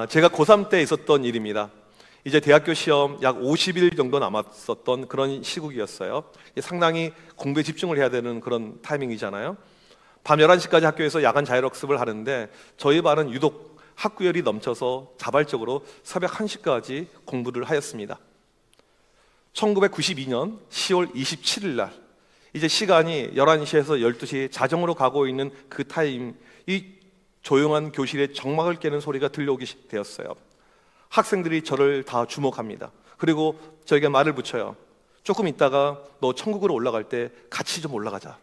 제가 고3 때 있었던 일입니다. 이제 대학교 시험 약 50일 정도 남았었던 그런 시국이었어요. 상당히 공부에 집중을 해야 되는 그런 타이밍이잖아요. 밤 11시까지 학교에서 야간 자율학습을 하는데 저희 반은 유독 학구열이 넘쳐서 자발적으로 새벽 1시까지 공부를 하였습니다. 1992년 10월 27일 날 이제 시간이 11시에서 12시 자정으로 가고 있는 그 타임, 이 조용한 교실에 정막을 깨는 소리가 들려오게 되었어요. 학생들이 저를 다 주목합니다. 그리고 저에게 말을 붙여요. 조금 있다가 너 천국으로 올라갈 때 같이 좀 올라가자.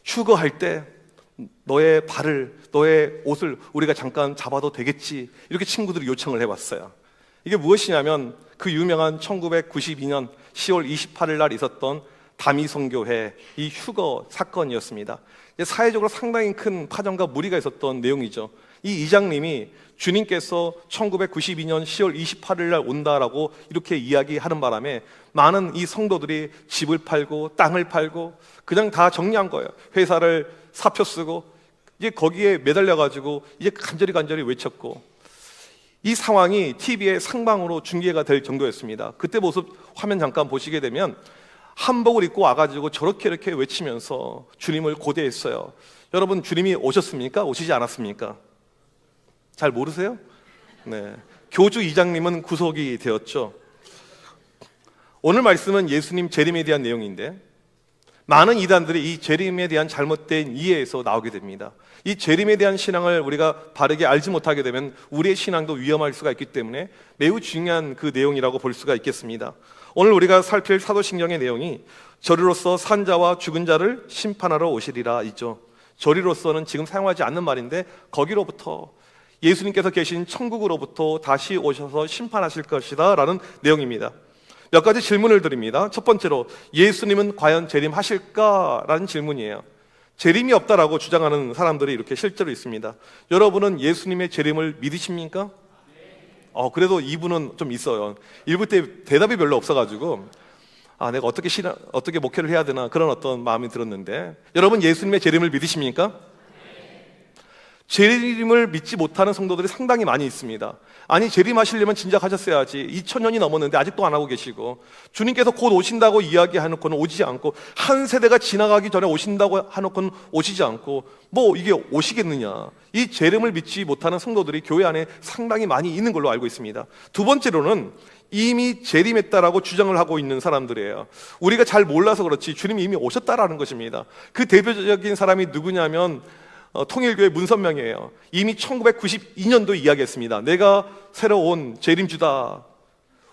휴거할 때 너의 발을, 너의 옷을 우리가 잠깐 잡아도 되겠지. 이렇게 친구들이 요청을 해봤어요. 이게 무엇이냐면 그 유명한 1992년 10월 28일 날 있었던 다미성교회 이 휴거 사건이었습니다. 사회적으로 상당히 큰 파장과 무리가 있었던 내용이죠. 이 이장님이 주님께서 1992년 10월 28일 날 온다라고 이렇게 이야기하는 바람에 많은 이 성도들이 집을 팔고 땅을 팔고 그냥 다 정리한 거예요. 회사를 사표 쓰고 이제 거기에 매달려가지고 이제 간절히 외쳤고, 이 상황이 TV의 상방으로 중계가 될 정도였습니다. 그때 모습 화면 잠깐 보시게 되면 한복을 입고 와가지고 저렇게 이렇게 외치면서 주님을 고대했어요. 여러분, 주님이 오셨습니까? 오시지 않았습니까? 잘 모르세요? 네. 교주 이장님은 구속이 되었죠. 오늘 말씀은 예수님 재림에 대한 내용인데 많은 이단들이 이 재림에 대한 잘못된 이해에서 나오게 됩니다. 이 재림에 대한 신앙을 우리가 바르게 알지 못하게 되면 우리의 신앙도 위험할 수가 있기 때문에 매우 중요한 그 내용이라고 볼 수가 있겠습니다. 오늘 우리가 살필 사도신경의 내용이 저리로서 산 자와 죽은 자를 심판하러 오시리라 있죠. 저리로서는 지금 사용하지 않는 말인데 거기로부터 예수님께서 계신 천국으로부터 다시 오셔서 심판하실 것이다 라는 내용입니다. 몇 가지 질문을 드립니다. 첫 번째로, 예수님은 과연 재림하실까? 라는 질문이에요. 재림이 없다라고 주장하는 사람들이 이렇게 실제로 있습니다. 여러분은 예수님의 재림을 믿으십니까? 그래도 이분은 좀 있어요. 일부 때 대답이 별로 없어가지고 내가 어떻게 목회를 해야 되나 그런 어떤 마음이 들었는데, 여러분 예수님의 재림을 믿으십니까? 재림을 믿지 못하는 성도들이 상당히 많이 있습니다. 아니, 재림하시려면 진작 하셨어야지. 2000년이 넘었는데 아직도 안 하고 계시고, 주님께서 곧 오신다고 이야기해놓고는 오시지 않고, 한 세대가 지나가기 전에 오신다고 해놓고는 오시지 않고, 이게 오시겠느냐. 이 재림을 믿지 못하는 성도들이 교회 안에 상당히 많이 있는 걸로 알고 있습니다. 두 번째로는 이미 재림했다라고 주장을 하고 있는 사람들이에요. 우리가 잘 몰라서 그렇지 주님이 이미 오셨다라는 것입니다. 그 대표적인 사람이 누구냐면 통일교회 문선명이에요. 이미 1992년도 이야기했습니다. 내가 새로 온 재림주다.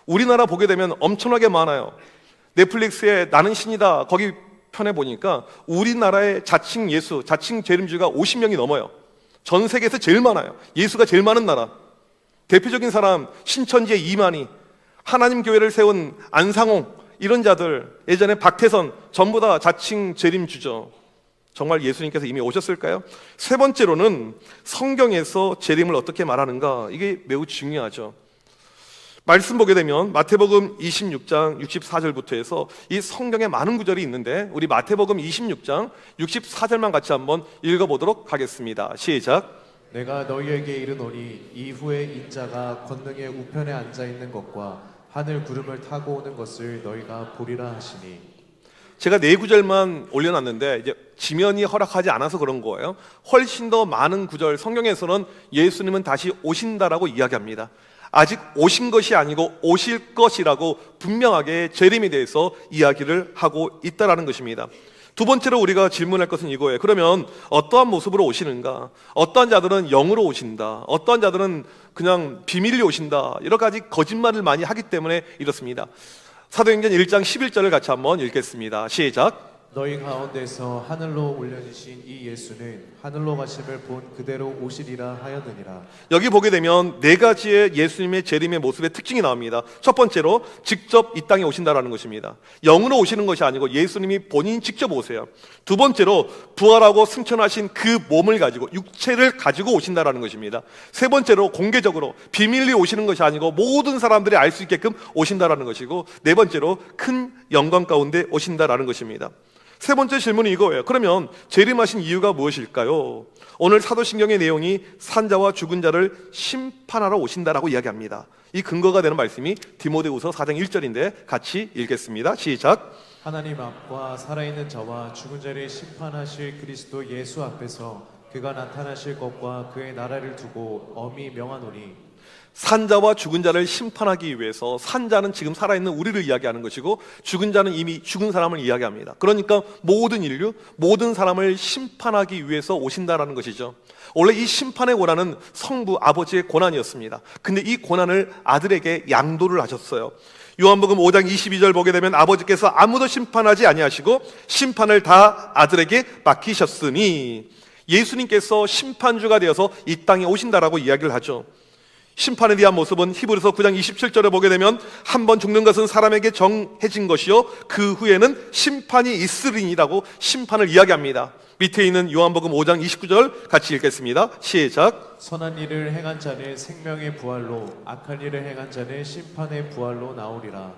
우리나라 보게 되면 엄청나게 많아요. 넷플릭스에 나는 신이다 거기 편에 보니까 우리나라의 자칭 예수, 자칭 재림주가 50명이 넘어요. 전 세계에서 제일 많아요. 예수가 제일 많은 나라. 대표적인 사람 신천지의 이만희, 하나님 교회를 세운 안상홍, 이런 자들, 예전에 박태선, 전부 다 자칭 재림주죠. 정말 예수님께서 이미 오셨을까요? 세 번째로는 성경에서 재림을 어떻게 말하는가, 이게 매우 중요하죠. 말씀 보게 되면 마태복음 26장 64절부터 해서 이 성경에 많은 구절이 있는데 우리 마태복음 26장 64절만 같이 한번 읽어보도록 하겠습니다. 시작. 내가 너희에게 이르노니 이후에 인자가 권능의 우편에 앉아있는 것과 하늘 구름을 타고 오는 것을 너희가 보리라 하시니. 제가 네 구절만 올려놨는데 이제 지면이 허락하지 않아서 그런 거예요. 훨씬 더 많은 구절, 성경에서는 예수님은 다시 오신다라고 이야기합니다. 아직 오신 것이 아니고 오실 것이라고 분명하게 재림에 대해서 이야기를 하고 있다라는 것입니다. 두 번째로 우리가 질문할 것은 이거예요. 그러면 어떠한 모습으로 오시는가? 어떠한 자들은 영으로 오신다, 어떠한 자들은 그냥 비밀리 오신다, 여러 가지 거짓말을 많이 하기 때문에 이렇습니다. 사도행전 1장 11절을 같이 한번 읽겠습니다. 시작. 너희 가운데서 하늘로 올려지신 이 예수는 하늘로 가심을 본 그대로 오시리라 하였느니라. 여기 보게 되면 네 가지의 예수님의 재림의 모습의 특징이 나옵니다. 첫 번째로 직접 이 땅에 오신다라는 것입니다. 영으로 오시는 것이 아니고 예수님이 본인이 직접 오세요. 두 번째로 부활하고 승천하신 그 몸을 가지고, 육체를 가지고 오신다라는 것입니다. 세 번째로 공개적으로 비밀리 오시는 것이 아니고 모든 사람들이 알 수 있게끔 오신다라는 것이고, 네 번째로 큰 영광 가운데 오신다라는 것입니다. 세 번째 질문은 이거예요. 그러면 재림하신 이유가 무엇일까요? 오늘 사도신경의 내용이 산자와 죽은 자를 심판하러 오신다라고 이야기합니다. 이 근거가 되는 말씀이 디모데후서 4장 1절인데 같이 읽겠습니다. 시작. 하나님 앞과 살아있는 자와 죽은 자를 심판하실 그리스도 예수 앞에서 그가 나타나실 것과 그의 나라를 두고 엄히 명하노니. 산자와 죽은 자를 심판하기 위해서, 산자는 지금 살아있는 우리를 이야기하는 것이고 죽은 자는 이미 죽은 사람을 이야기합니다. 그러니까 모든 인류, 모든 사람을 심판하기 위해서 오신다라는 것이죠. 원래 이 심판의 권한은 성부 아버지의 권한이었습니다. 근데 이 권한을 아들에게 양도를 하셨어요. 요한복음 5장 22절 보게 되면 아버지께서 아무도 심판하지 아니하시고 심판을 다 아들에게 맡기셨으니, 예수님께서 심판주가 되어서 이 땅에 오신다라고 이야기를 하죠. 심판에 대한 모습은 히브리서 9장 27절에 보게 되면 한 번 죽는 것은 사람에게 정해진 것이요 그 후에는 심판이 있으리니라고 심판을 이야기합니다. 밑에 있는 요한복음 5장 29절 같이 읽겠습니다. 시작. 선한 일을 행한 자는 생명의 부활로, 악한 일을 행한 자는 심판의 부활로 나오리라.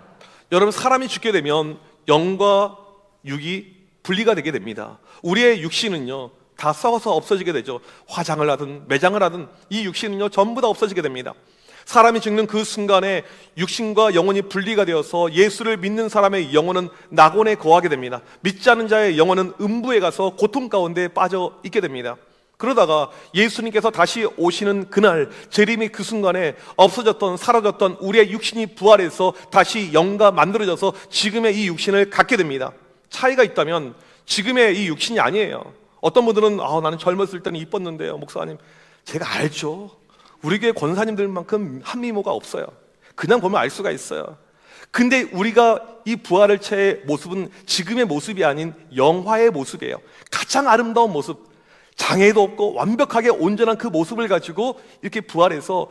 여러분, 사람이 죽게 되면 영과 육이 분리가 되게 됩니다. 우리의 육신은요 다 썩어서 없어지게 되죠. 화장을 하든 매장을 하든 이 육신은요 전부 다 없어지게 됩니다. 사람이 죽는 그 순간에 육신과 영혼이 분리가 되어서 예수를 믿는 사람의 영혼은 낙원에 거하게 됩니다. 믿지 않는 자의 영혼은 음부에 가서 고통 가운데 빠져 있게 됩니다. 그러다가 예수님께서 다시 오시는 그날, 재림의 그 순간에 없어졌던, 사라졌던 우리의 육신이 부활해서 다시 영과 만들어져서 지금의 이 육신을 갖게 됩니다. 차이가 있다면 지금의 이 육신이 아니에요. 어떤 분들은 나는 젊었을 때는 이뻤는데요 목사님, 제가 알죠. 우리 교회 권사님들만큼 한미모가 없어요. 그냥 보면 알 수가 있어요. 근데 우리가 이 부활을 채의 모습은 지금의 모습이 아닌 영화의 모습이에요. 가장 아름다운 모습, 장애도 없고 완벽하게 온전한 그 모습을 가지고 이렇게 부활해서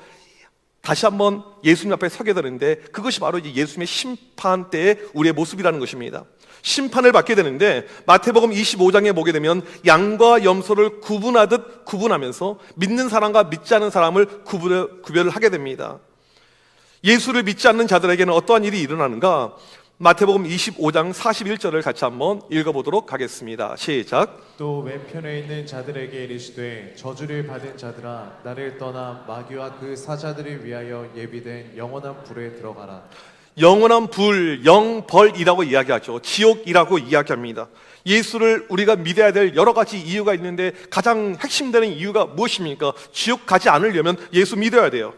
다시 한번 예수님 앞에 서게 되는데, 그것이 바로 이제 예수님의 심판 때의 우리의 모습이라는 것입니다. 심판을 받게 되는데 마태복음 25장에 보게 되면 양과 염소를 구분하듯 구분하면서 믿는 사람과 믿지 않는 사람을 구별을 하게 됩니다. 예수를 믿지 않는 자들에게는 어떠한 일이 일어나는가? 마태복음 25장 41절을 같이 한번 읽어보도록 하겠습니다. 시작. 또 왼편에 있는 자들에게 이르시되 저주를 받은 자들아, 나를 떠나 마귀와 그 사자들을 위하여 예비된 영원한 불에 들어가라. 영원한 불, 영벌이라고 이야기하죠. 지옥이라고 이야기합니다. 예수를 우리가 믿어야 될 여러 가지 이유가 있는데 가장 핵심되는 이유가 무엇입니까? 지옥 가지 않으려면 예수 믿어야 돼요.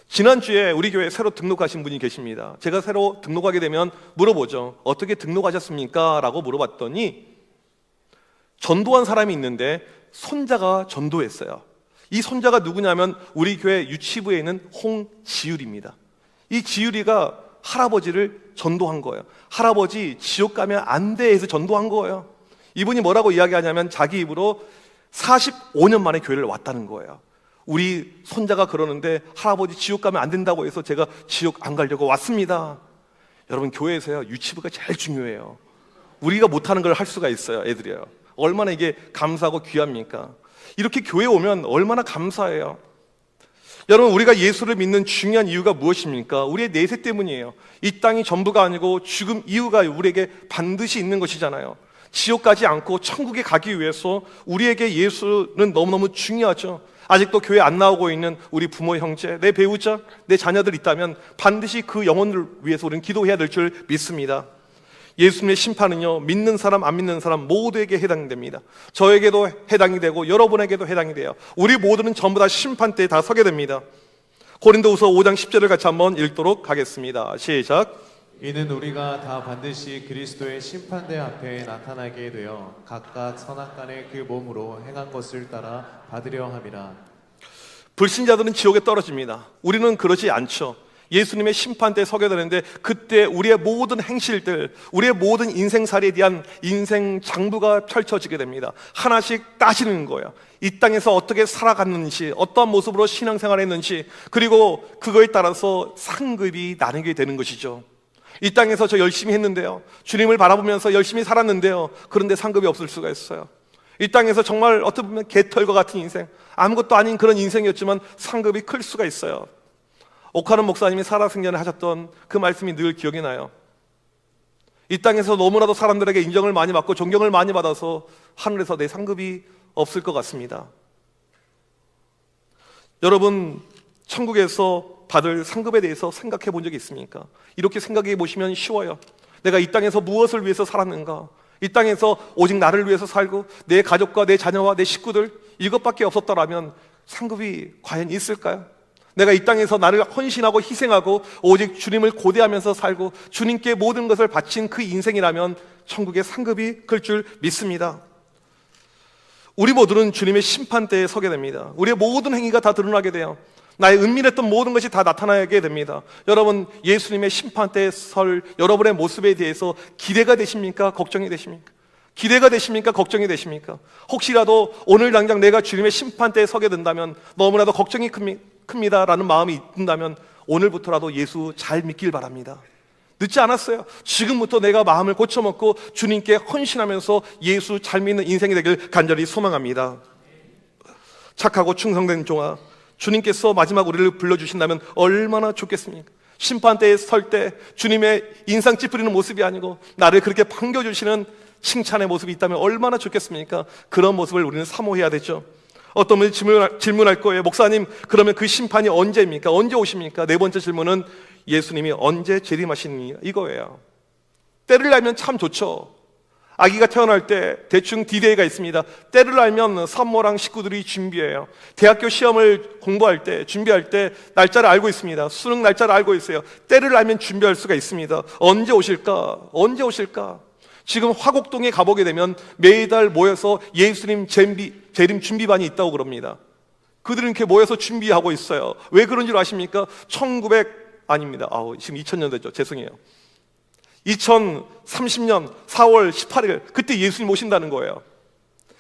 지난주에 우리 교회에 새로 등록하신 분이 계십니다. 제가 새로 등록하게 되면 물어보죠. 어떻게 등록하셨습니까? 라고 물어봤더니 전도한 사람이 있는데 손자가 전도했어요. 이 손자가 누구냐면 우리 교회 유치부에 있는 홍지율입니다. 이 지율이가 할아버지를 전도한 거예요. 할아버지 지옥 가면 안 돼 해서 전도한 거예요. 이분이 뭐라고 이야기하냐면 자기 입으로 45년 만에 교회를 왔다는 거예요. 우리 손자가 그러는데 할아버지 지옥 가면 안 된다고 해서 제가 지옥 안 가려고 왔습니다. 여러분, 교회에서요 유치부가 제일 중요해요. 우리가 못하는 걸 할 수가 있어요. 애들이요. 얼마나 이게 감사하고 귀합니까? 이렇게 교회 오면 얼마나 감사해요. 여러분, 우리가 예수를 믿는 중요한 이유가 무엇입니까? 우리의 내세 때문이에요. 이 땅이 전부가 아니고 죽음 이유가 우리에게 반드시 있는 것이잖아요. 지옥 가지 않고 천국에 가기 위해서 우리에게 예수는 너무너무 중요하죠. 아직도 교회 안 나오고 있는 우리 부모, 형제, 내 배우자, 내 자녀들 있다면 반드시 그 영혼을 위해서 우리는 기도해야 될 줄 믿습니다. 예수님의 심판은요 믿는 사람 안 믿는 사람 모두에게 해당됩니다. 저에게도 해당이 되고 여러분에게도 해당이 돼요. 우리 모두는 전부 다 심판대에 다 서게 됩니다. 고린도후서 5장 10절을 같이 한번 읽도록 하겠습니다. 시작. 이는 우리가 다 반드시 그리스도의 심판대 앞에 나타나게 되어 각각 선악간의 그 몸으로 행한 것을 따라 받으려 함이라. 불신자들은 지옥에 떨어집니다. 우리는 그러지 않죠. 예수님의 심판대에 서게 되는데 그때 우리의 모든 행실들, 우리의 모든 인생살이에 대한 인생 장부가 펼쳐지게 됩니다. 하나씩 따지는 거예요. 이 땅에서 어떻게 살아갔는지, 어떠한 모습으로 신앙생활을 했는지, 그리고 그거에 따라서 상급이 나누게 되는 것이죠. 이 땅에서 저 열심히 했는데요, 주님을 바라보면서 열심히 살았는데요, 그런데 상급이 없을 수가 있어요. 이 땅에서 정말 어떻게 보면 개털과 같은 인생, 아무것도 아닌 그런 인생이었지만 상급이 클 수가 있어요. 오카는 목사님이 살아생전에 하셨던 그 말씀이 늘 기억이 나요. 이 땅에서 너무나도 사람들에게 인정을 많이 받고 존경을 많이 받아서 하늘에서 내 상급이 없을 것 같습니다. 여러분, 천국에서 받을 상급에 대해서 생각해 본 적이 있습니까? 이렇게 생각해 보시면 쉬워요. 내가 이 땅에서 무엇을 위해서 살았는가? 이 땅에서 오직 나를 위해서 살고 내 가족과 내 자녀와 내 식구들 이것밖에 없었더라면 상급이 과연 있을까요? 내가 이 땅에서 나를 헌신하고 희생하고 오직 주님을 고대하면서 살고 주님께 모든 것을 바친 그 인생이라면 천국의 상급이 클 줄 믿습니다. 우리 모두는 주님의 심판대에 서게 됩니다. 우리의 모든 행위가 다 드러나게 돼요. 나의 은밀했던 모든 것이 다 나타나게 됩니다. 여러분, 예수님의 심판대에 설 여러분의 모습에 대해서 기대가 되십니까? 걱정이 되십니까? 기대가 되십니까? 걱정이 되십니까? 혹시라도 오늘 당장 내가 주님의 심판대에 서게 된다면 너무나도 걱정이 큽니다 라는 마음이 든다면 오늘부터라도 예수 잘 믿길 바랍니다. 늦지 않았어요. 지금부터 내가 마음을 고쳐먹고 주님께 헌신하면서 예수 잘 믿는 인생이 되길 간절히 소망합니다. 착하고 충성된 종아, 주님께서 마지막 우리를 불러주신다면 얼마나 좋겠습니까? 심판대에 설 때 주님의 인상 찌푸리는 모습이 아니고 나를 그렇게 반겨주시는 칭찬의 모습이 있다면 얼마나 좋겠습니까? 그런 모습을 우리는 사모해야 되죠. 어떤 분이 질문할 거예요. 목사님, 그러면 그 심판이 언제입니까? 언제 오십니까? 네 번째 질문은 예수님이 언제 재림하시느냐 이거예요. 때를 알면 참 좋죠. 아기가 태어날 때 대충 디데이가 있습니다. 때를 알면 산모랑 식구들이 준비해요. 대학교 시험을 공부할 때, 준비할 때 날짜를 알고 있습니다. 수능 날짜를 알고 있어요. 때를 알면 준비할 수가 있습니다. 언제 오실까? 언제 오실까? 지금 화곡동에 가보게 되면 매달 모여서 예수님 재림 준비반이 있다고 그럽니다. 그들은 이렇게 모여서 준비하고 있어요. 왜 그런 줄 아십니까? 아닙니다. 지금 2000년 됐죠. 죄송해요. 2030년 4월 18일 그때 예수님 오신다는 거예요.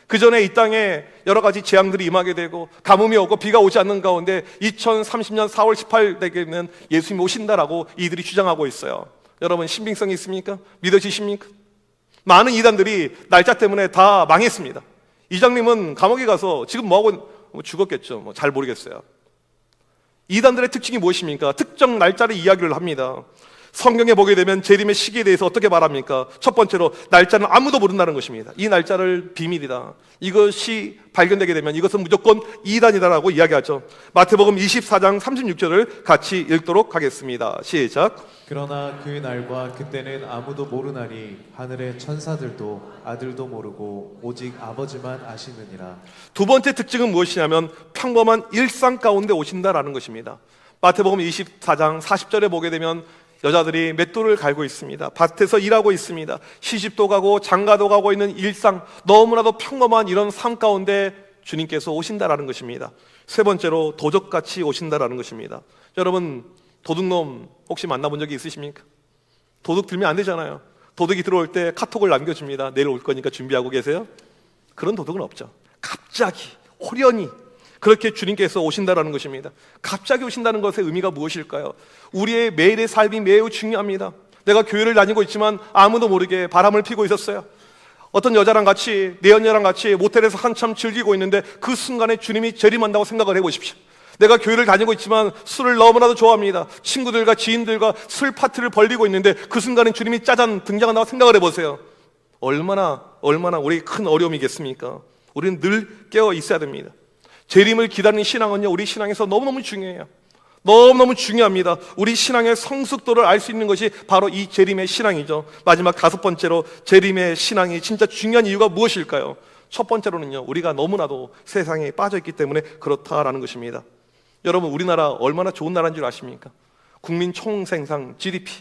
그 전에 이 땅에 여러 가지 재앙들이 임하게 되고 가뭄이 오고 비가 오지 않는 가운데 2030년 4월 18일 되면 예수님이 오신다라고 이들이 주장하고 있어요. 여러분, 신빙성이 있습니까? 믿어지십니까? 많은 이단들이 날짜 때문에 다 망했습니다. 이장님은 감옥에 가서 지금 뭐하고 죽었겠죠. 잘 모르겠어요. 이단들의 특징이 무엇입니까? 특정 날짜를 이야기를 합니다. 성경에 보게 되면 재림의 시기에 대해서 어떻게 말합니까? 첫 번째로 날짜는 아무도 모른다는 것입니다. 이 날짜를 비밀이다. 이것이 발견되게 되면 이것은 무조건 이단이다라고 이야기하죠. 마태복음 24장 36절을 같이 읽도록 하겠습니다. 시작. 그러나 그 날과 그때는 아무도 모르나니 하늘의 천사들도 아들도 모르고 오직 아버지만 아시느니라. 두 번째 특징은 무엇이냐면 평범한 일상 가운데 오신다라는 것입니다. 마태복음 24장 40절에 보게 되면 여자들이 맷돌을 갈고 있습니다. 밭에서 일하고 있습니다. 시집도 가고 장가도 가고 있는 일상, 너무나도 평범한 이런 삶 가운데 주님께서 오신다라는 것입니다. 세 번째로 도적같이 오신다라는 것입니다. 여러분, 도둑놈 혹시 만나본 적이 있으십니까? 도둑 들면 안 되잖아요. 도둑이 들어올 때 카톡을 남겨줍니다. 내일 올 거니까 준비하고 계세요? 그런 도둑은 없죠. 갑자기 호련히 그렇게 주님께서 오신다라는 것입니다. 갑자기 오신다는 것의 의미가 무엇일까요? 우리의 매일의 삶이 매우 중요합니다. 내가 교회를 다니고 있지만 아무도 모르게 바람을 피고 있었어요. 어떤 여자랑 같이, 내연녀랑 같이 모텔에서 한참 즐기고 있는데 그 순간에 주님이 재림한다고 생각을 해보십시오. 내가 교회를 다니고 있지만 술을 너무나도 좋아합니다. 친구들과 지인들과 술 파티를 벌리고 있는데 그 순간에 주님이 짜잔 등장한다고 생각을 해보세요. 얼마나 우리 큰 어려움이겠습니까? 우리는 늘 깨어 있어야 됩니다. 재림을 기다리는 신앙은요, 우리 신앙에서 너무너무 중요해요. 너무너무 중요합니다. 우리 신앙의 성숙도를 알 수 있는 것이 바로 이 재림의 신앙이죠. 마지막 다섯 번째로 재림의 신앙이 진짜 중요한 이유가 무엇일까요? 첫 번째로는요, 우리가 너무나도 세상에 빠져있기 때문에 그렇다라는 것입니다. 여러분, 우리나라 얼마나 좋은 나라인 줄 아십니까? 국민 총생산 GDP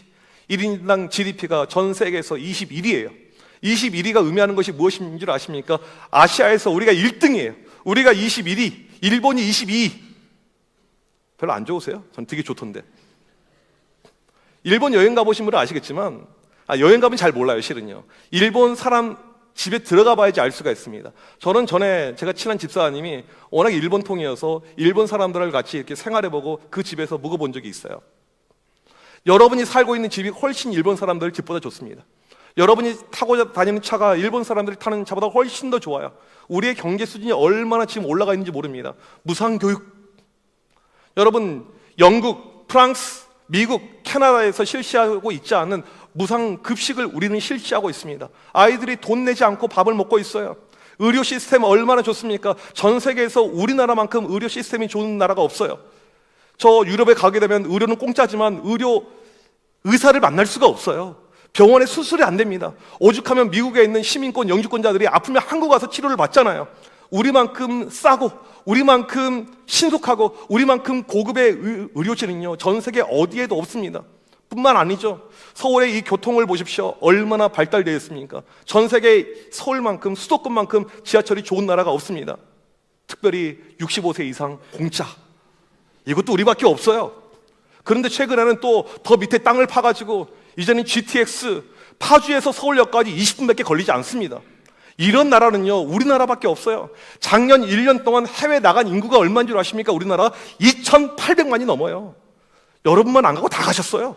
1인당 GDP가 전 세계에서 21위예요 21위가 의미하는 것이 무엇인 줄 아십니까? 아시아에서 우리가 1등이에요 우리가 21위, 일본이 22위. 별로 안 좋으세요? 전 되게 좋던데. 일본 여행 가보신 분은 아시겠지만, 여행 가면 잘 몰라요, 실은요. 일본 사람 집에 들어가 봐야지 알 수가 있습니다. 저는 전에 제가 친한 집사님이 워낙 일본통이어서 일본 사람들을 같이 이렇게 생활해보고 그 집에서 묵어본 적이 있어요. 여러분이 살고 있는 집이 훨씬 일본 사람들 집보다 좋습니다. 여러분이 타고 다니는 차가 일본 사람들이 타는 차보다 훨씬 더 좋아요. 우리의 경제 수준이 얼마나 지금 올라가 있는지 모릅니다. 무상교육. 여러분, 영국, 프랑스, 미국, 캐나다에서 실시하고 있지 않은 무상급식을 우리는 실시하고 있습니다. 아이들이 돈 내지 않고 밥을 먹고 있어요. 의료 시스템 얼마나 좋습니까? 전 세계에서 우리나라만큼 의료 시스템이 좋은 나라가 없어요. 저 유럽에 가게 되면 의료는 공짜지만 의사를 만날 수가 없어요. 병원에 수술이 안 됩니다. 오죽하면 미국에 있는 시민권 영주권자들이 아프면 한국 와서 치료를 받잖아요. 우리만큼 싸고 우리만큼 신속하고 우리만큼 고급의 의료진은요 전 세계 어디에도 없습니다. 뿐만 아니죠, 서울의 이 교통을 보십시오. 얼마나 발달되어 있습니까? 전 세계 서울만큼, 수도권만큼 지하철이 좋은 나라가 없습니다. 특별히 65세 이상 공짜, 이것도 우리밖에 없어요. 그런데 최근에는 또 더 밑에 땅을 파가지고 이제는 GTX, 파주에서 서울역까지 20분밖에 걸리지 않습니다. 이런 나라는요 우리나라밖에 없어요. 작년 1년 동안 해외 나간 인구가 얼마인 줄 아십니까? 우리나라 2,800만이 넘어요. 여러분만 안 가고 다 가셨어요.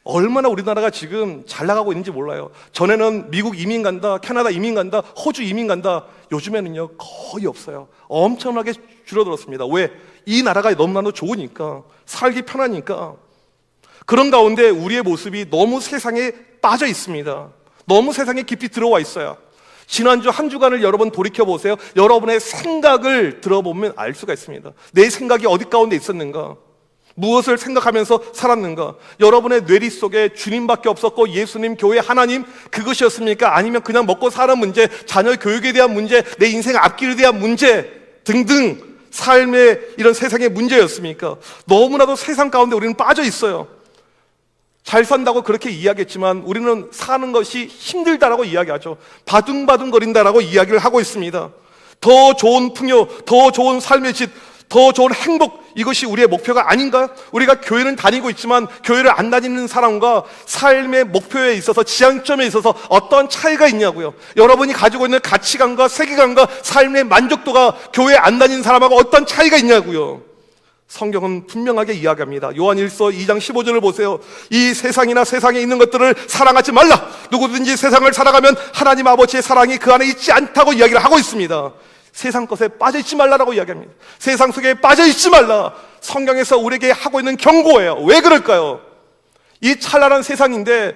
얼마나 우리나라가 지금 잘 나가고 있는지 몰라요. 전에는 미국 이민 간다, 캐나다 이민 간다, 호주 이민 간다. 요즘에는요 거의 없어요. 엄청나게 줄어들었습니다. 왜? 이 나라가 너무나도 좋으니까, 살기 편하니까. 그런 가운데 우리의 모습이 너무 세상에 빠져 있습니다. 너무 세상에 깊이 들어와 있어요. 지난주 한 주간을 여러분 돌이켜보세요. 여러분의 생각을 들어보면 알 수가 있습니다. 내 생각이 어디 가운데 있었는가? 무엇을 생각하면서 살았는가? 여러분의 뇌리 속에 주님밖에 없었고 예수님, 교회, 하나님 그것이었습니까? 아니면 그냥 먹고 사는 문제, 자녀 교육에 대한 문제, 내 인생 앞길에 대한 문제 등등 삶의 이런 세상의 문제였습니까? 너무나도 세상 가운데 우리는 빠져 있어요. 잘 산다고 그렇게 이야기했지만 우리는 사는 것이 힘들다라고 이야기하죠. 바둥바둥거린다라고 이야기를 하고 있습니다. 더 좋은 풍요, 더 좋은 삶의 질, 더 좋은 행복, 이것이 우리의 목표가 아닌가요? 우리가 교회는 다니고 있지만 교회를 안 다니는 사람과 삶의 목표에 있어서, 지향점에 있어서 어떤 차이가 있냐고요. 여러분이 가지고 있는 가치관과 세계관과 삶의 만족도가 교회 안 다니는 사람하고 어떤 차이가 있냐고요. 성경은 분명하게 이야기합니다. 요한일서 2장 15절을 보세요. 이 세상이나 세상에 있는 것들을 사랑하지 말라. 누구든지 세상을 살아가면 하나님 아버지의 사랑이 그 안에 있지 않다고 이야기를 하고 있습니다. 세상 것에 빠져있지 말라라고 이야기합니다. 세상 속에 빠져있지 말라. 성경에서 우리에게 하고 있는 경고예요. 왜 그럴까요? 이 찬란한 세상인데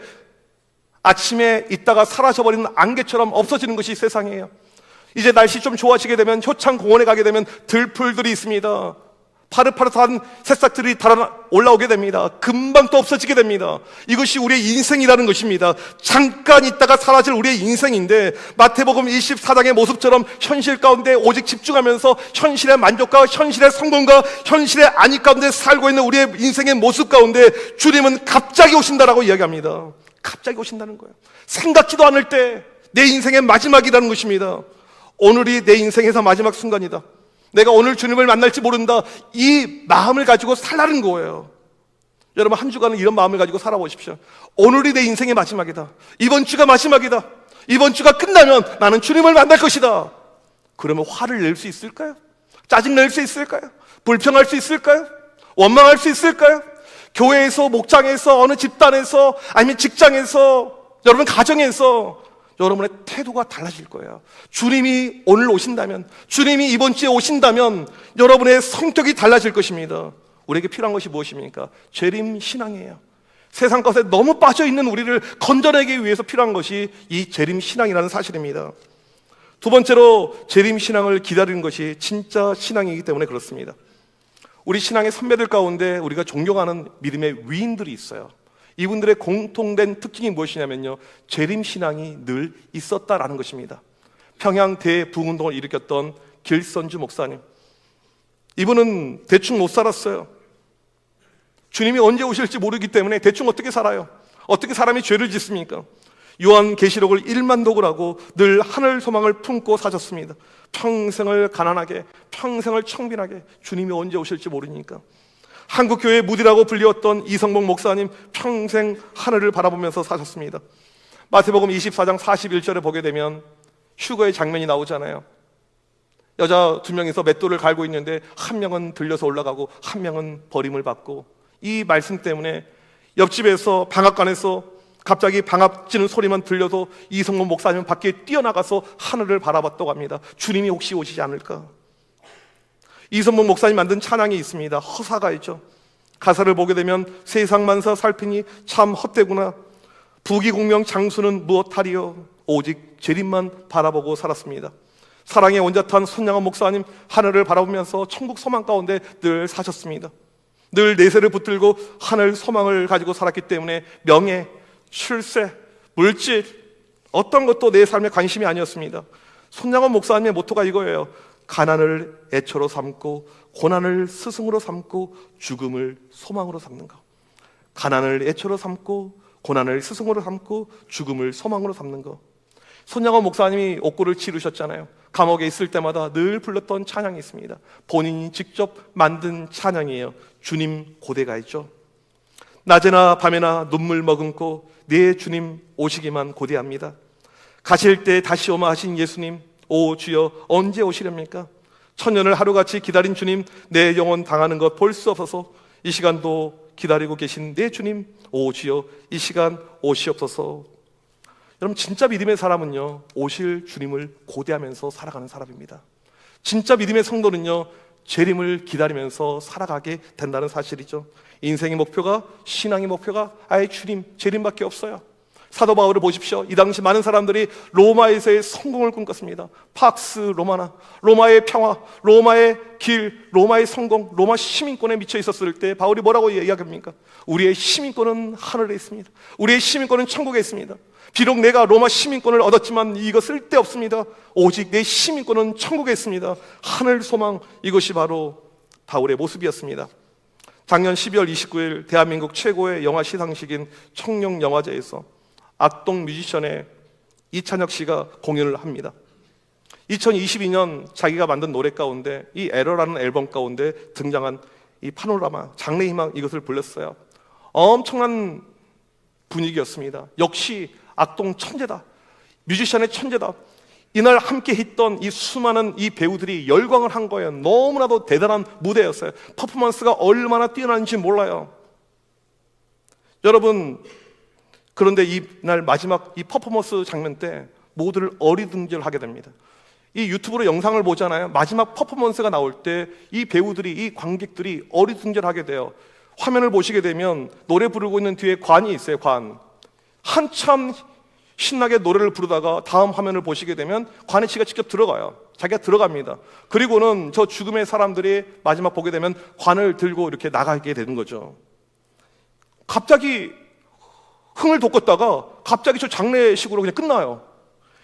아침에 있다가 사라져버리는 안개처럼 없어지는 것이 세상이에요. 이제 날씨 좀 좋아지게 되면 효창공원에 가게 되면 들풀들이 있습니다. 파릇파릇한 새싹들이 달아 올라오게 됩니다. 금방 또 없어지게 됩니다. 이것이 우리의 인생이라는 것입니다. 잠깐 있다가 사라질 우리의 인생인데, 마태복음 24장의 모습처럼 현실 가운데 오직 집중하면서 현실의 만족과 현실의 성공과 현실의 안익 가운데 살고 있는 우리의 인생의 모습 가운데 주님은 갑자기 오신다라고 이야기합니다. 갑자기 오신다는 거예요. 생각지도 않을 때 내 인생의 마지막이라는 것입니다. 오늘이 내 인생에서 마지막 순간이다. 내가 오늘 주님을 만날지 모른다. 이 마음을 가지고 살라는 거예요. 여러분 한 주간은 이런 마음을 가지고 살아보십시오. 오늘이 내 인생의 마지막이다. 이번 주가 마지막이다. 이번 주가 끝나면 나는 주님을 만날 것이다. 그러면 화를 낼 수 있을까요? 짜증낼 수 있을까요? 불평할 수 있을까요? 원망할 수 있을까요? 교회에서, 목장에서, 어느 집단에서, 아니면 직장에서, 여러분 가정에서 여러분의 태도가 달라질 거예요. 주님이 오늘 오신다면, 주님이 이번 주에 오신다면 여러분의 성격이 달라질 것입니다. 우리에게 필요한 것이 무엇입니까? 재림 신앙이에요. 세상 것에 너무 빠져있는 우리를 건져내기 위해서 필요한 것이 이 재림 신앙이라는 사실입니다. 두 번째로 재림 신앙을 기다리는 것이 진짜 신앙이기 때문에 그렇습니다. 우리 신앙의 선배들 가운데 우리가 존경하는 믿음의 위인들이 있어요. 이분들의 공통된 특징이 무엇이냐면요, 재림신앙이 늘 있었다라는 것입니다. 평양 대부흥운동을 일으켰던 길선주 목사님, 이분은 대충 못 살았어요. 주님이 언제 오실지 모르기 때문에 대충 어떻게 살아요? 어떻게 사람이 죄를 짓습니까? 요한계시록을 1만독을 하고 늘 하늘 소망을 품고 사셨습니다. 평생을 가난하게, 평생을 청빈하게, 주님이 언제 오실지 모르니까. 한국교회의 무디라고 불리웠던 이성복 목사님, 평생 하늘을 바라보면서 사셨습니다. 마태복음 24장 41절에 보게 되면 휴거의 장면이 나오잖아요. 여자 두 명이서 맷돌을 갈고 있는데 한 명은 들려서 올라가고 한 명은 버림을 받고, 이 말씀 때문에 옆집에서 방앗간에서 갑자기 방압 찌는 소리만 들려서 이성복 목사님은 밖에 뛰어나가서 하늘을 바라봤다고 합니다. 주님이 혹시 오시지 않을까? 이선문 목사님 만든 찬양이 있습니다. 허사가 있죠. 가사를 보게 되면 세상 만사 살피니 참 헛되구나. 부귀공명 장수는 무엇하리요. 오직 재림만 바라보고 살았습니다. 사랑의 온전한 손양원 목사님 하늘을 바라보면서 천국 소망 가운데 늘 사셨습니다. 늘 내세를 붙들고 하늘 소망을 가지고 살았기 때문에 명예, 출세, 물질 어떤 것도 내 삶에 관심이 아니었습니다. 손양원 목사님의 모토가 이거예요. 가난을 애초로 삼고 고난을 스승으로 삼고 죽음을 소망으로 삼는 것. 가난을 애초로 삼고 고난을 스승으로 삼고 죽음을 소망으로 삼는 것. 손양원 목사님이 옥고를 치르셨잖아요. 감옥에 있을 때마다 늘 불렀던 찬양이 있습니다. 본인이 직접 만든 찬양이에요. 주님 고대가 있죠. 낮에나 밤에나 눈물 머금고 내 주님 오시기만 고대합니다. 가실 때 다시 오마 하신 예수님, 오 주여 언제 오시렵니까? 천년을 하루같이 기다린 주님, 내 영혼 당하는 것 볼 수 없어서 이 시간도 기다리고 계신 내 주님, 오 주여 이 시간 오시옵소서. 여러분, 진짜 믿음의 사람은요, 오실 주님을 고대하면서 살아가는 사람입니다. 진짜 믿음의 성도는요, 재림을 기다리면서 살아가게 된다는 사실이죠. 인생의 목표가, 신앙의 목표가 아예 주님, 재림밖에 없어요. 사도 바울을 보십시오. 이 당시 많은 사람들이 로마에서의 성공을 꿈꿨습니다. 팍스 로마나, 로마의 평화, 로마의 길, 로마의 성공, 로마 시민권에 미쳐 있었을 때 바울이 뭐라고 이야기합니까? 우리의 시민권은 하늘에 있습니다. 우리의 시민권은 천국에 있습니다. 비록 내가 로마 시민권을 얻었지만 이거 쓸데없습니다. 오직 내 시민권은 천국에 있습니다. 하늘 소망, 이것이 바로 바울의 모습이었습니다. 작년 12월 29일 대한민국 최고의 영화 시상식인 청룡영화제에서 악동 뮤지션의 이찬혁 씨가 공연을 합니다. 2022년 자기가 만든 노래 가운데 이 에러라는 앨범 가운데 등장한 이 파노라마, 장래희망, 이것을 불렀어요. 엄청난 분위기였습니다. 역시 악동 천재다, 뮤지션의 천재다. 이날 함께 했던 이 수많은 이 배우들이 열광을 한 거예요. 너무나도 대단한 무대였어요. 퍼포먼스가 얼마나 뛰어난지 몰라요. 여러분, 그런데 이날 마지막 이 퍼포먼스 장면 때 모두를 어리둥절하게 됩니다. 이 유튜브로 영상을 보잖아요. 마지막 퍼포먼스가 나올 때 이 배우들이, 이 관객들이 어리둥절하게 돼요. 화면을 보시게 되면 노래 부르고 있는 뒤에 관이 있어요. 관. 한참 신나게 노래를 부르다가 다음 화면을 보시게 되면 관의 씨가 직접 들어가요. 자기가 들어갑니다. 그리고는 저 죽음의 사람들이 마지막 보게 되면 관을 들고 이렇게 나가게 되는 거죠. 갑자기 흥을 돋궜다가 갑자기 저 장례식으로 그냥 끝나요.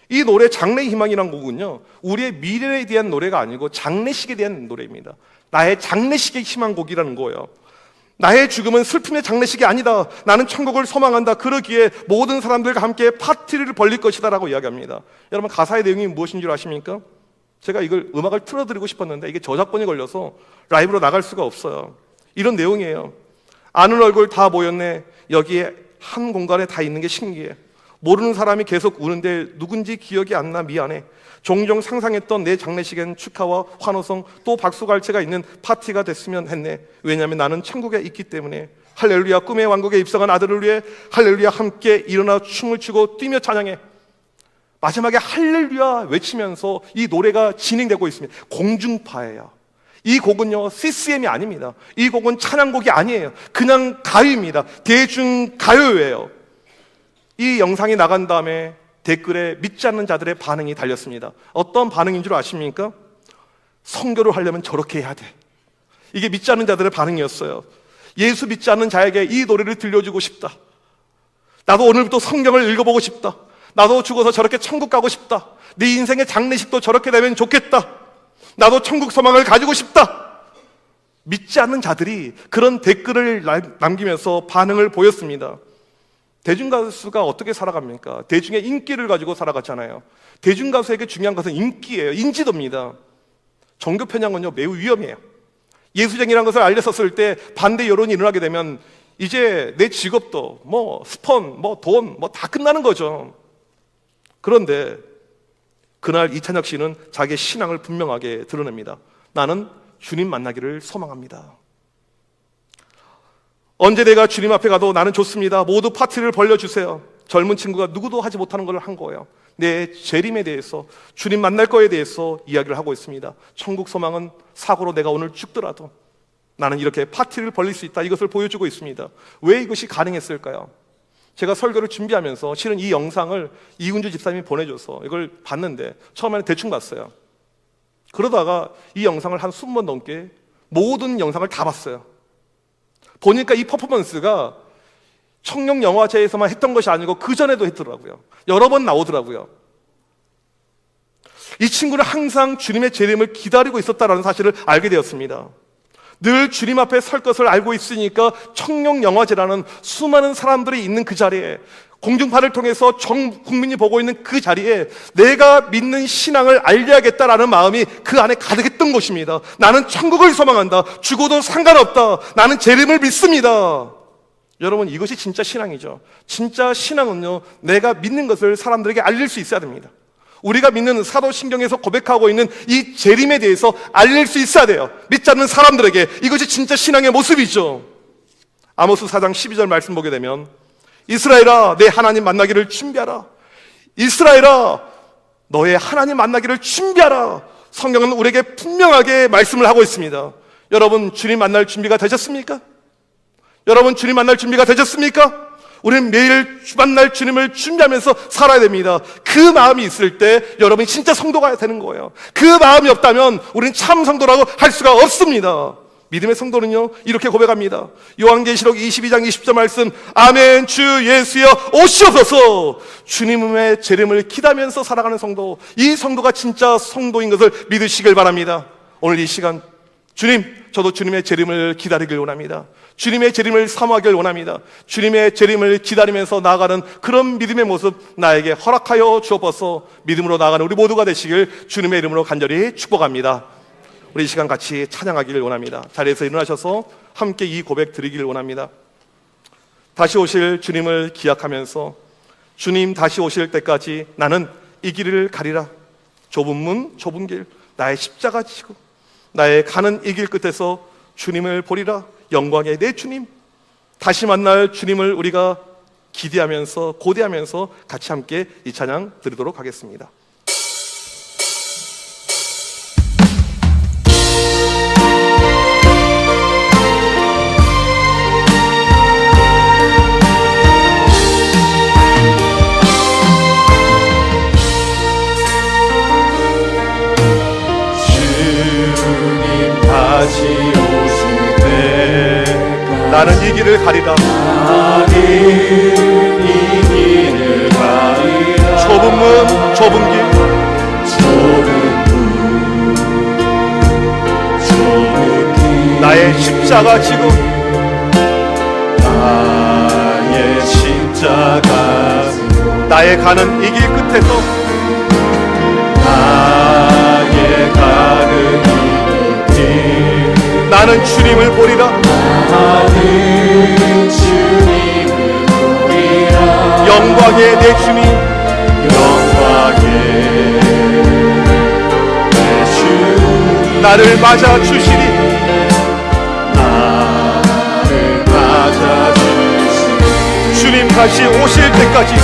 이 노래 장래의 희망이란 곡은요, 우리의 미래에 대한 노래가 아니고 장례식에 대한 노래입니다. 나의 장례식의 희망곡이라는 거예요. 나의 죽음은 슬픔의 장례식이 아니다. 나는 천국을 소망한다. 그러기에 모든 사람들과 함께 파티를 벌릴 것이다 라고 이야기합니다. 여러분, 가사의 내용이 무엇인 줄 아십니까? 제가 이걸 음악을 틀어드리고 싶었는데 이게 저작권이 걸려서 라이브로 나갈 수가 없어요. 이런 내용이에요. 아는 얼굴 다 모였네. 여기에 한 공간에 다 있는 게 신기해. 모르는 사람이 계속 우는데 누군지 기억이 안 나 미안해. 종종 상상했던 내 장례식엔 축하와 환호성 또 박수갈채가 있는 파티가 됐으면 했네. 왜냐하면 나는 천국에 있기 때문에. 할렐루야, 꿈의 왕국에 입성한 아들을 위해 할렐루야, 함께 일어나 춤을 추고 뛰며 찬양해. 마지막에 할렐루야 외치면서 이 노래가 진행되고 있습니다. 공중파예요. 이 곡은요, CCM이 아닙니다. 이 곡은 찬양곡이 아니에요. 그냥 가요입니다. 대중가요예요. 이 영상이 나간 다음에 댓글에 믿지 않는 자들의 반응이 달렸습니다. 어떤 반응인 줄 아십니까? 선교를 하려면 저렇게 해야 돼. 이게 믿지 않는 자들의 반응이었어요. 예수 믿지 않는 자에게 이 노래를 들려주고 싶다. 나도 오늘부터 성경을 읽어보고 싶다. 나도 죽어서 저렇게 천국 가고 싶다. 네 인생의 장례식도 저렇게 되면 좋겠다. 나도 천국 소망을 가지고 싶다. 믿지 않는 자들이 그런 댓글을 남기면서 반응을 보였습니다. 대중가수가 어떻게 살아갑니까? 대중의 인기를 가지고 살아갔잖아요. 대중가수에게 중요한 것은 인기예요. 인지도입니다. 종교 편향은요, 매우 위험해요. 예수쟁이라는 것을 알렸었을 때 반대 여론이 일어나게 되면 이제 내 직업도 스폰, 돈, 다 끝나는 거죠. 그런데 그날 이찬혁 씨는 자기의 신앙을 분명하게 드러냅니다. 나는 주님 만나기를 소망합니다. 언제 내가 주님 앞에 가도 나는 좋습니다. 모두 파티를 벌려주세요. 젊은 친구가 누구도 하지 못하는 걸 한 거예요. 내 재림에 대해서, 주님 만날 거에 대해서 이야기를 하고 있습니다. 천국 소망은 사고로 내가 오늘 죽더라도 나는 이렇게 파티를 벌릴 수 있다, 이것을 보여주고 있습니다. 왜 이것이 가능했을까요? 제가 설교를 준비하면서 실은 이 영상을 이군주 집사님이 보내줘서 이걸 봤는데 처음에는 대충 봤어요. 그러다가 이 영상을 한 20번 넘게 모든 영상을 다 봤어요. 보니까 이 퍼포먼스가 청룡영화제에서만 했던 것이 아니고 그 전에도 했더라고요. 여러 번 나오더라고요. 이 친구는 항상 주님의 재림을 기다리고 있었다는 사실을 알게 되었습니다. 늘 주님 앞에 설 것을 알고 있으니까 청룡영화제라는 수많은 사람들이 있는 그 자리에, 공중파를 통해서 전 국민이 보고 있는 그 자리에 내가 믿는 신앙을 알려야겠다라는 마음이 그 안에 가득했던 것입니다. 나는 천국을 소망한다. 죽어도 상관없다. 나는 재림을 믿습니다. 여러분, 이것이 진짜 신앙이죠. 진짜 신앙은요, 내가 믿는 것을 사람들에게 알릴 수 있어야 됩니다. 우리가 믿는 사도신경에서 고백하고 있는 이 재림에 대해서 알릴 수 있어야 돼요. 믿지 않는 사람들에게. 이것이 진짜 신앙의 모습이죠. 아모스 4장 12절 말씀 보게 되면, 이스라엘아, 내 하나님 만나기를 준비하라. 이스라엘아, 너의 하나님 만나기를 준비하라. 성경은 우리에게 분명하게 말씀을 하고 있습니다. 여러분, 주님 만날 준비가 되셨습니까? 여러분, 주님 만날 준비가 되셨습니까? 우리는 매일 만날 주님을 준비하면서 살아야 됩니다. 그 마음이 있을 때 여러분이 진짜 성도가 되는 거예요. 그 마음이 없다면 우리는 참 성도라고 할 수가 없습니다. 믿음의 성도는요, 이렇게 고백합니다. 요한계시록 22장 20절 말씀, 아멘, 주 예수여 오시옵소서. 주님의 재림을 기다리면서 살아가는 성도, 이 성도가 진짜 성도인 것을 믿으시길 바랍니다. 오늘 이 시간, 주님, 저도 주님의 재림을 기다리길 원합니다. 주님의 재림을 사모하길 원합니다. 주님의 재림을 기다리면서 나아가는 그런 믿음의 모습 나에게 허락하여 주옵소서. 믿음으로 나아가는 우리 모두가 되시길 주님의 이름으로 간절히 축복합니다. 우리 이 시간 같이 찬양하기를 원합니다. 자리에서 일어나셔서 함께 이 고백 드리기를 원합니다. 다시 오실 주님을 기약하면서 주님 다시 오실 때까지 나는 이 길을 가리라. 좁은 문 좁은 길, 나의 십자가 지고 나의 가는 이 길 끝에서 주님을 보리라. 영광의 내 주님, 다시 만날 주님을 우리가 기대하면서 고대하면서 같이 함께 이 찬양 드리도록 하겠습니다. 주님 다시 오실 때 나는 이 길을 가리라. 나는 이 길을 가리라. 좁은 문 좁은 길, 좁은 문 좁은 길, 나의 십자가 지고 나의 십자가 나의 가는 이 길 끝에서 나의 가는 이 길, 나는 주님을 보리라. 나는 주님을 보리라. 영광의 내 주님, 영광의 내 주님, 나를 맞아 주시리. 나를 맞아 주시니. 주님 다시 오실 때까지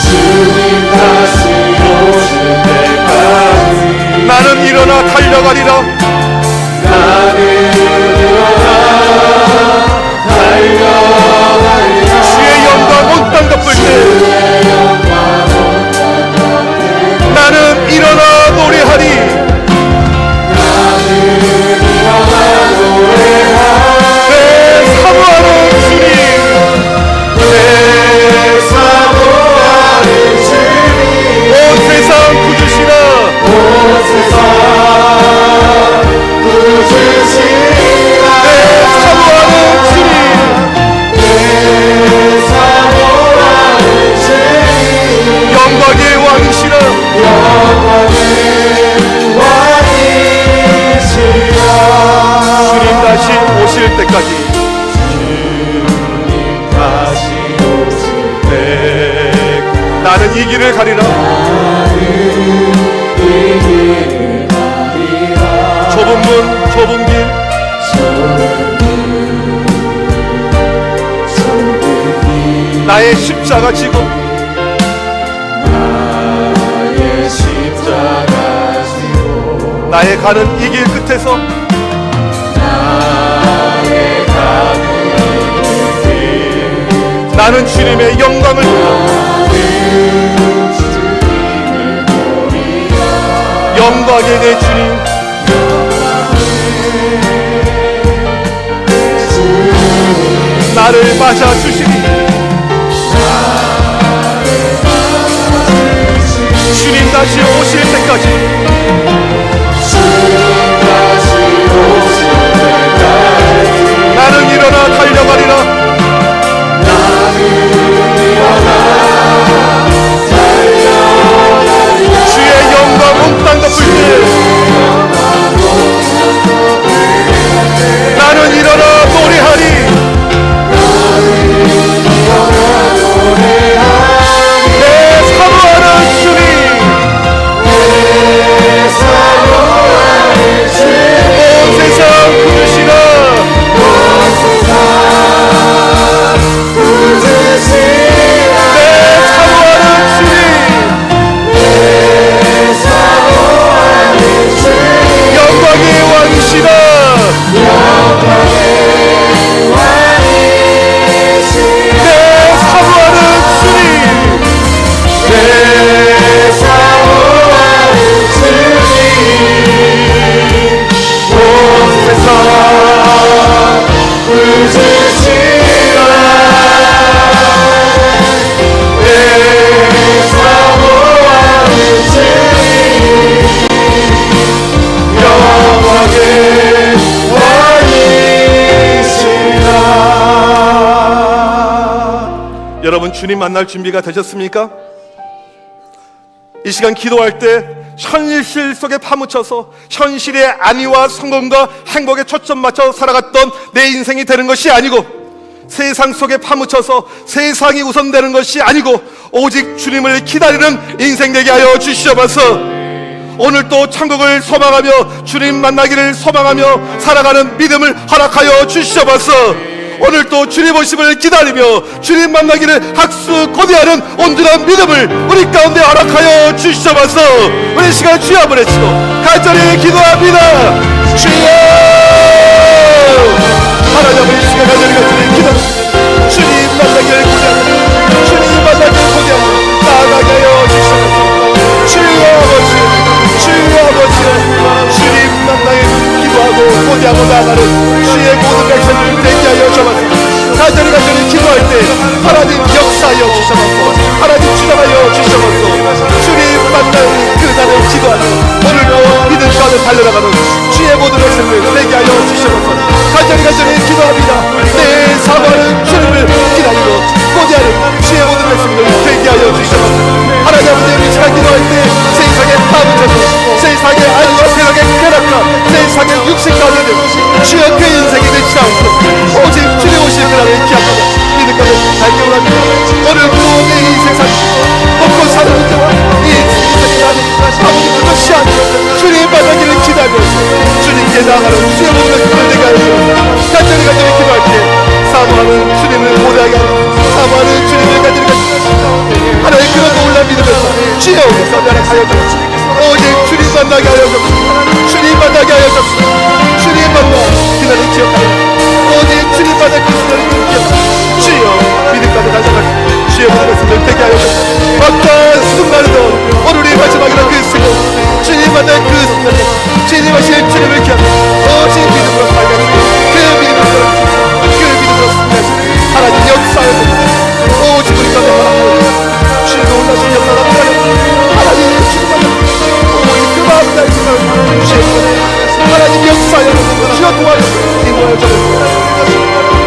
주님 다시 오실 때까지 나는 일어나 달려가리라. 나는 일어나 달려가리라. 주의 영광 온 땅 덮을 때 나는 일어나 노래하리. 나는 일어나 노래하리. 내 사모하는 주님, 내 사모하는 주님, 온 세상 구주시라. 온 세상 구주시라. 내 사모하는 주님, 내 사모하는 주님, 영광의 왕이시라. 영광의 왕이시라. 주님 다시 오실 때까지 주님 다시 오실 때 나는 이 길을 가리라. 이 길을 가리라. 좁은 문 좁은 길, 좁은 길 나의 나의 십자가 지고 나의 십자가 지고 나의 가는 이 길 끝에서 나의 가는 이 길 나는 주님의 영광을 주님을 보리라 영광의 내 주님 나를 맞아 주시니 주님 다시 오실 때까지 주님 다시 오실 때까지 나는 일어나 달려가리라 나는 일어나 달려가리라 주의 영광 온 땅 덮을 때 나는 일어나 노래하리 내 사모하는 주님 온 세상 부르시라 내 사모하는 주님 영광의 왕이시라 내 사모하는 주님 내 사모하는 주님 온 세상 부르시라 내 사모하는 주님 영광의 왕이시라. 여러분 주님 만날 준비가 되셨습니까? 이 시간 기도할 때 현실 속에 파묻혀서 현실의 안위와 성공과 행복에 초점 맞춰 살아갔던 내 인생이 되는 것이 아니고 세상 속에 파묻혀서 세상이 우선되는 것이 아니고 오직 주님을 기다리는 인생 되게 하여 주시옵소서. 오늘 또 천국을 소망하며 주님 만나기를 소망하며 살아가는 믿음을 허락하여 주시옵소서. 오늘 또 주님 오심을 기다리며 주님 만나기를 학수 고대하는 온전한 믿음을 우리 가운데 허락하여 주시옵소서. 우리 시간 주여 한번 외치고 간절히 기도합니다. 주여 하나님 이 시간 간절히 기도합니다. 주님 만나기를 고대하며 주님 만나기를 고대하며 나아가게 하여 주시옵소서. 주여 아버지 주여 아버지 주님 만나기를 기도하고 고대하고 나아가는 주의 모든 백성들 되게 하여 주옵소서. 간절히 기도할 때 하나님 역사하여 주셔서 하나님 주장하여 주셔서 주님 만나는 그 날을 기도하며 오늘도 믿음 가운데 달려나가는 주의 모든 백성들 되게 하여 주셔서 간절히 기도합니다. 내 사모하는 주님을 기다리고 고대하는 주의 모든 백성들 되게 하여 주셔서 하나님 아버지 시간 기도할 때 세상에 파묻혀서 세상의 안과 세상의 쾌락과 세상의 육신 가운데 주여 그 인생이 되지 않고 오직 주님 오실 그날을 기약하며 믿음 가운데 달려오랍니다. 오늘도 이 세상 먹고 사는 문제와 이 세상이 나는 아버지 그것이 아니고 주님 만나기를 기다리면서 주님께 나아가는 주의 모든 것을 내가 하여 간절히 기도할 때 사모하는 주님을 고대하게 하고 사모하는 주님을 간절히 하나님 그런 놀란 믿으면서 주여 선별하여 주옵소서. 오직 주님 만나게 하여 주옵소서. 주님 만나게 하여 주옵소서. 주님 만나 그날을 기억하여 오직 주님 만나 그 순간을 기억하여 주여 믿음 가운데 달려가시고 주의 모든 것을 되게 하여 주옵소서. 어떤 순간에도 오늘 우리 마지막이라 그 순간 주님 만나 그 순간에 주님 하실 주님을 기억하여 오직 믿음으로 살아가는 그 믿음으로 살아가시고 하나님 역사하여 오직 우리 가운데 하나님 주의 놀라신 역사가 하나님 주님 만나 오직 그 마음 다해 주시옵소서. 하나님 역사하여 주여 도와주시옵소서. 인도하여 주옵소서.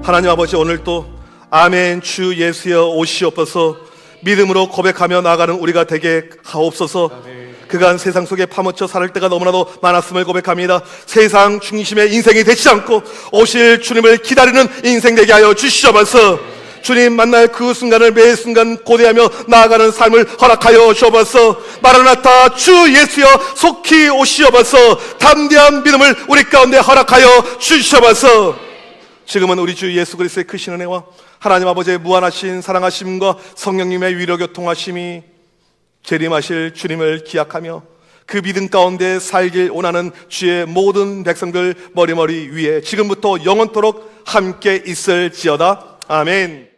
하나님 아버지 오늘 또 아멘 주 예수여 오시옵소서 믿음으로 고백하며 나아가는 우리가 되게 하옵소서. 그간 세상 속에 파묻혀 살 때가 너무나도 많았음을 고백합니다. 세상 중심의 인생이 되지 않고 오실 주님을 기다리는 인생 되게 하여 주시옵소서. 주님 만날 그 순간을 매 순간 고대하며 나아가는 삶을 허락하여 주옵소서. 마라나타 주 예수여 속히 오시옵소서. 담대한 믿음을 우리 가운데 허락하여 주시옵소서. 지금은 우리 주 예수 그리스도의 크신 은혜와 하나님 아버지의 무한하신 사랑하심과 성령님의 위로 교통하심이 재림하실 주님을 기약하며 그 믿음 가운데 살길 원하는 주의 모든 백성들 머리머리 위에 지금부터 영원토록 함께 있을지어다. 아멘.